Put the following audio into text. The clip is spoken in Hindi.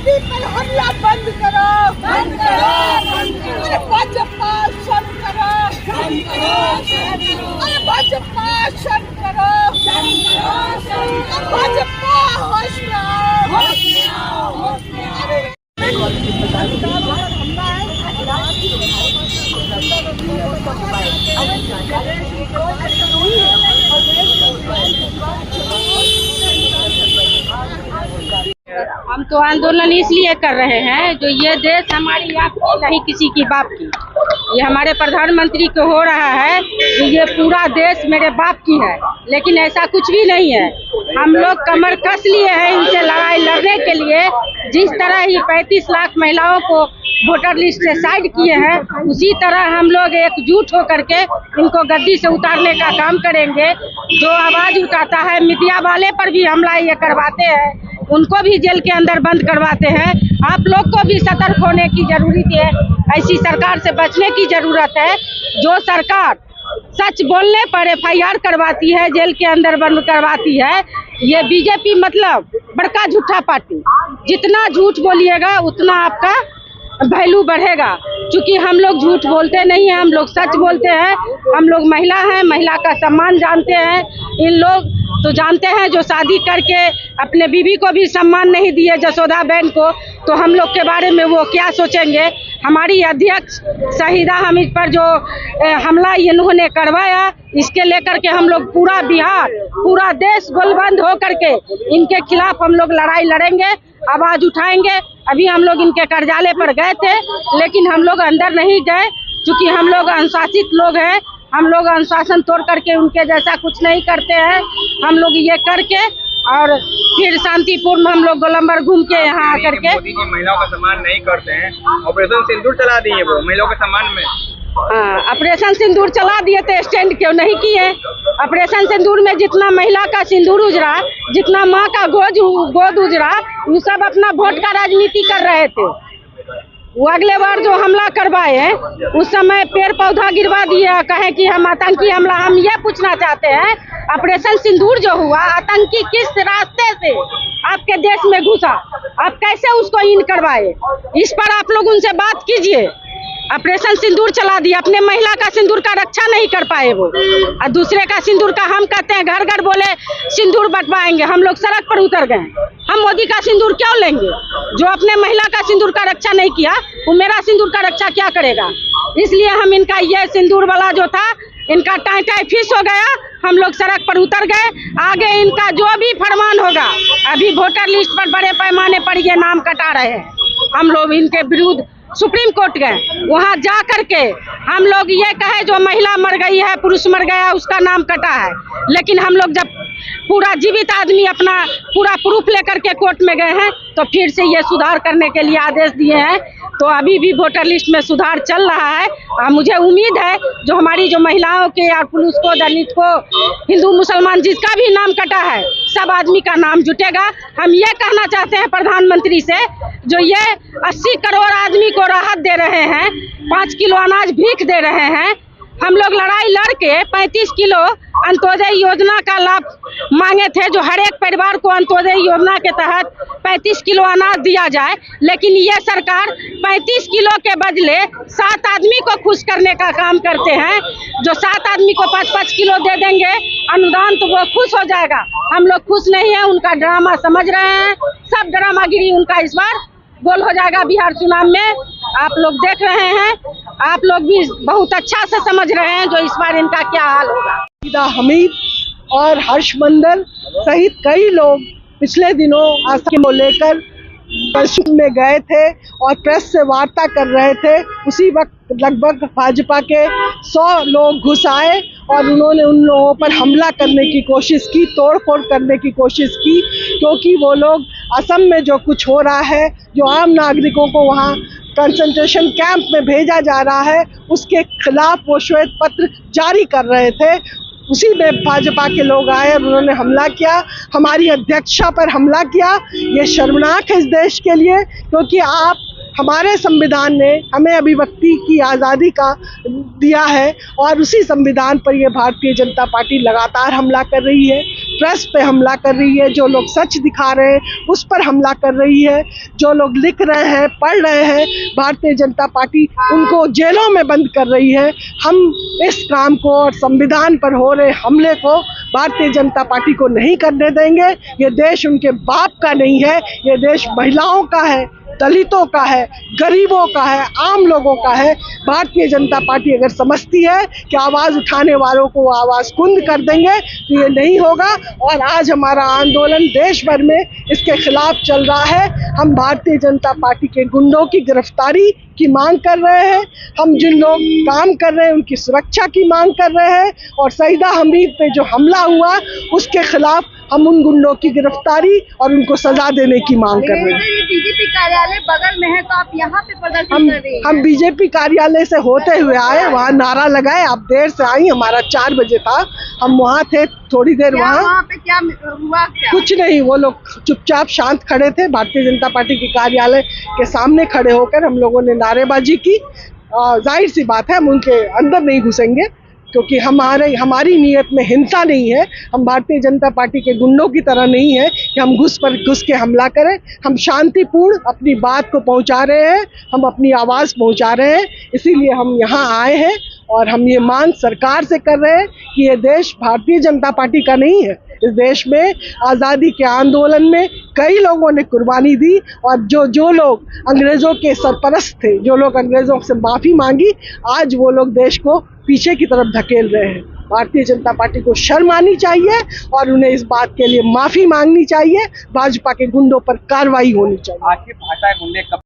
मोदी पर हमला बंद करो, बंद करो, बंद करो। अरे भाजपा शर्म करो, शर्म करो, शर्म करो। अरे भाजपा शर्म करो, शर्म करो, शर्म करो। भाजपा होश में आओ, होश में आओ, होश में आओ। हम तो आंदोलन इसलिए कर रहे हैं जो ये देश हमारी आपकी नहीं किसी की बाप की। ये हमारे प्रधानमंत्री को हो रहा है कि ये पूरा देश मेरे बाप की है, लेकिन ऐसा कुछ भी नहीं है। हम लोग कमर कस लिए हैं इनसे लड़ाई लड़ने के लिए। जिस तरह ही 35 लाख महिलाओं को वोटर लिस्ट से साइड किए हैं, उसी तरह हम लोग एकजुट होकर के इनको गद्दी से उतारने का काम करेंगे। जो आवाज उठाता है, मीडिया वाले पर भी हमला ये करवाते हैं, उनको भी जेल के अंदर बंद करवाते हैं। आप लोग को भी सतर्क होने की जरूरत है। ऐसी सरकार से बचने की जरूरत है। जो सरकार सच बोलने पर FIR करवाती है, जेल के अंदर बंद करवाती है, ये बीजेपी मतलब बड़का झूठा पार्टी। जितना झूठ बोलिएगा उतना आपका वैल्यू बढ़ेगा। क्योंकि हम लोग झूठ बोलते नहीं हैं, हम लोग सच बोलते हैं। हम लोग महिला हैं, महिला का सम्मान जानते हैं। इन लोग तो जानते हैं जो शादी करके अपने बीवी को भी सम्मान नहीं दिए, जसोदा बहन को, तो हम लोग के बारे में वो क्या सोचेंगे। हमारी अध्यक्ष शहीदा हमीद पर जो हमला इन्होंने करवाया, इसके लेकर के हम लोग पूरा बिहार, पूरा देश गोलबंद हो करके इनके खिलाफ हम लोग लड़ाई लड़ेंगे, आवाज उठाएंगे। अभी हम लोग इनके कार्यालय पर गए थे, लेकिन हम लोग अंदर नहीं गए क्योंकि हम लोग अनुशासित लोग हैं। हम लोग अनुशासन तोड़ करके उनके जैसा कुछ नहीं करते हैं। हम लोग ये करके और फिर शांतिपूर्ण हम लोग गोलंबर घूम के यहाँ आकर के मोदी जी महिलाओं का सम्मान नहीं करते हैं। ऑपरेशन सिंदूर चला दिए वो महिलाओं के सम्मान में। हाँ, ऑपरेशन सिंदूर चला दिए थे, स्टैंड क्यों नहीं किए। ऑपरेशन सिंदूर में जितना महिला का सिंदूर उजरा, जितना माँ का गोद उजरा, वो सब अपना वोट का राजनीति कर रहे थे। वो अगले बार जो हमला करवाए उस समय पेड़ पौधा गिरवा दिए, कहे कि हम आतंकी हमला। हम ये पूछना चाहते हैं, ऑपरेशन सिंदूर जो हुआ, आतंकी किस रास्ते से आपके देश में घुसा, आप कैसे उसको इन करवाए, इस पर आप लोग उनसे बात कीजिए। ऑपरेशन सिंदूर चला दिया, अपने महिला का सिंदूर का रक्षा नहीं कर पाए वो, और दूसरे का सिंदूर का हम कहते हैं घर घर बोले सिंदूर बंटवाएंगे। हम लोग सड़क पर उतर गए। हम मोदी का सिंदूर क्यों लेंगे? जो अपने महिला का सिंदूर का रक्षा नहीं किया, वो मेरा सिंदूर का रक्षा क्या करेगा। इसलिए हम इनका ये सिंदूर वाला जो था, इनका टाई टाई फिश हो गया। हम लोग सड़क पर उतर गए। आगे इनका जो भी फरमान होगा, अभी वोटर लिस्ट पर बड़े पैमाने पर ये नाम कटा रहे हैं। हम लोग इनके विरुद्ध सुप्रीम कोर्ट गए, वहां जा करके हम लोग ये कहे जो महिला मर गई है, पुरुष मर गया, उसका नाम कटा है। लेकिन हम लोग जब पूरा जीवित आदमी अपना पूरा प्रूफ लेकर के कोर्ट में गए हैं, तो फिर से ये सुधार करने के लिए आदेश दिए हैं। तो अभी भी वोटर लिस्ट में सुधार चल रहा है। और मुझे उम्मीद है जो हमारी जो महिलाओं के और पुरुष को, दलित को, हिंदू मुसलमान जिसका भी नाम कटा है, सब आदमी का नाम जुटेगा। हम ये कहना चाहते हैं प्रधानमंत्री से, जो ये 80 करोड़ आदमी को राहत दे रहे हैं, 5 किलो अनाज भीख दे रहे हैं। हम लोग लड़ाई लड़ के 35 किलो अंत्योदय योजना का लाभ मांगे थे, जो हर एक परिवार को अंत्योदय योजना के तहत 35 किलो अनाज दिया जाए। लेकिन ये सरकार 35 किलो के बदले 7 आदमी को खुश करने का काम करते हैं। जो 7 आदमी को 5-5 किलो दे देंगे अनुदान, तो वो खुश हो जाएगा। हम लोग खुश नहीं है, उनका ड्रामा समझ रहे हैं। सब ड्रामागिरी उनका इस बार गोल हो जाएगा बिहार चुनाव में। आप लोग देख रहे हैं, आप लोग भी बहुत अच्छा से समझ रहे हैं जो इस बार इनका क्या हाल होगा। शहीदा हमीद और हर्षमंदल सहित कई लोग पिछले दिनों आसाम को लेकर में गए थे और प्रेस से वार्ता कर रहे थे। उसी वक्त लगभग भाजपा के 100 लोग घुस आए और उन्होंने उन लोगों पर हमला करने की कोशिश की, तोड़फोड़ करने की कोशिश की, क्योंकि वो लोग असम में जो कुछ हो रहा है, जो आम नागरिकों को वहाँ कंसंट्रेशन कैंप में भेजा जा रहा है, उसके खिलाफ वो श्वेत पत्र जारी कर रहे थे। उसी में भाजपा के लोग आए और उन्होंने हमला किया, हमारी अध्यक्षा पर हमला किया। ये शर्मनाक है इस देश के लिए, क्योंकि आप हमारे संविधान ने हमें अभिव्यक्ति की आज़ादी का दिया है और उसी संविधान पर ये भारतीय जनता पार्टी लगातार हमला कर रही है। प्रेस पे हमला कर रही है, जो लोग सच दिखा रहे हैं उस पर हमला कर रही है, जो लोग लिख रहे हैं, पढ़ रहे हैं, भारतीय जनता पार्टी उनको जेलों में बंद कर रही है। हम इस काम को और संविधान पर हो रहे हमले को भारतीय जनता पार्टी को नहीं करने देंगे। ये देश उनके बाप का नहीं है, ये देश महिलाओं का है, दलितों का है, गरीबों का है, आम लोगों का है। भारतीय जनता पार्टी अगर समझती है कि आवाज़ उठाने वालों को आवाज़ कुंद कर देंगे तो ये नहीं होगा। और आज हमारा आंदोलन देश भर में इसके खिलाफ चल रहा है। हम भारतीय जनता पार्टी के गुंडों की गिरफ्तारी की मांग कर रहे हैं, हम जिन लोग काम कर रहे हैं उनकी सुरक्षा की मांग कर रहे हैं और सईदा हमीद पे जो हमला हुआ उसके खिलाफ हम उन गुंडों की गिरफ्तारी और उनको सजा देने की मांग कर रहे हैं। बीजेपी कार्यालय बगल में है तो आप यहाँ पे प्रदर्शन कर रही हैं? हम बीजेपी कार्यालय से होते हुए आए, वहाँ नारा लगाए। आप देर से आई, हमारा 4 बजे था, हम वहाँ थे थोड़ी देर। वहाँ पे क्या हुआ? कुछ नहीं, वो लोग चुपचाप शांत खड़े थे। भारतीय जनता पार्टी के कार्यालय के सामने खड़े होकर हम लोगों ने नारेबाजी की। जाहिर सी बात है हम उनके अंदर नहीं घुसेंगे क्योंकि हमारी नीयत में हिंसा नहीं है। हम भारतीय जनता पार्टी के गुंडों की तरह नहीं है कि हम घुस के हमला करें। हम शांतिपूर्ण अपनी बात को पहुंचा रहे हैं, हम अपनी आवाज़ पहुंचा रहे हैं, इसीलिए हम यहाँ आए हैं और हम ये मांग सरकार से कर रहे हैं कि ये देश भारतीय जनता पार्टी का नहीं है। इस देश में आज़ादी के आंदोलन में कई लोगों ने कुर्बानी दी और जो लोग अंग्रेज़ों के सरपरस्त थे, जो लोग अंग्रेज़ों से माफ़ी मांगी, आज वो लोग देश को पीछे की तरफ धकेल रहे हैं। भारतीय जनता पार्टी को शर्म आनी चाहिए और उन्हें इस बात के लिए माफ़ी मांगनी चाहिए। भाजपा के गुंडों पर कार्रवाई होनी चाहिए। आपकी भाषा गुंडे कब